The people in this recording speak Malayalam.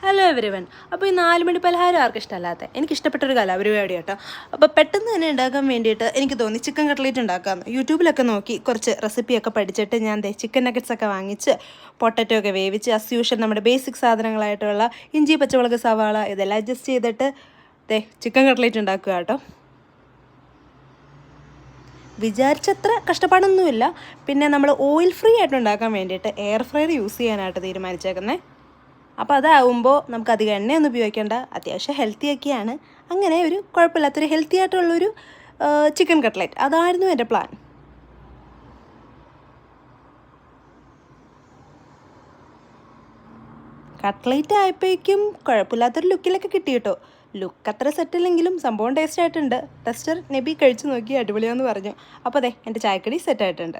Hello every one. അപ്പോൾ ഈ 4 മണി പലഹാരം ആർക്കും ഇഷ്ടമല്ലാത്ത എനിക്കിഷ്ടപ്പെട്ടൊരു കലാപരിപാടി കേട്ടോ. അപ്പോൾ പെട്ടെന്ന് തന്നെ ഉണ്ടാക്കാൻ വേണ്ടിയിട്ട് എനിക്ക് തോന്നി ചിക്കൻ കട്ട്ലേറ്റ് ഉണ്ടാക്കാമെന്ന്. യൂട്യൂബിലൊക്കെ നോക്കി കുറച്ച് റെസിപ്പിയൊക്കെ പഠിച്ചിട്ട് ഞാൻ ചിക്കൻ നഗറ്റ്സ് ഒക്കെ വാങ്ങിച്ച് പൊട്ടറ്റോ ഒക്കെ വേവിച്ച് അസ്യൂഷൻ നമ്മുടെ ബേസിക് സാധനങ്ങളായിട്ടുള്ള ഇഞ്ചി, പച്ചമുളക്, സവാള ഇതെല്ലാം അഡ്ജസ്റ്റ് ചെയ്തിട്ട് ചിക്കൻ കട്ട്ലേറ്റ് ഉണ്ടാക്കുക കേട്ടോ. വിചാരിച്ചത്ര കഷ്ടപ്പാടൊന്നുമില്ല. പിന്നെ നമ്മൾ ഓയിൽ ഫ്രീ ആയിട്ട് ഉണ്ടാക്കാൻ വേണ്ടിയിട്ട് എയർ ഫ്രയർ യൂസ് ചെയ്യാനായിട്ട് തീരുമാനിച്ചേക്കുന്നത്. അപ്പോൾ അതാവുമ്പോൾ നമുക്ക് അധികം എണ്ണയൊന്നും ഉപയോഗിക്കേണ്ട, അത്യാവശ്യം ഹെൽത്തിയൊക്കെയാണ്. അങ്ങനെ ഒരു കുഴപ്പമില്ലാത്തൊരു ഹെൽത്തി ആയിട്ടുള്ളൊരു ചിക്കൻ കട്ട്ലേറ്റ് അതായിരുന്നു എൻ്റെ പ്ലാൻ. കട്ട്ലേറ്റ് ആയപ്പോഴേക്കും കുഴപ്പമില്ലാത്തൊരു ലുക്കിലൊക്കെ കിട്ടി കേട്ടോ. ലുക്ക് അത്ര സെറ്റല്ലെങ്കിലും സംഭവം ടേസ്റ്റ് ആയിട്ടുണ്ട്. ടെസ്റ്റർ നബി കഴിച്ച് നോക്കി അടിപൊളിയാന്ന് പറഞ്ഞു. അപ്പോൾ എൻ്റെ ചായക്കടി സെറ്റായിട്ടുണ്ട്.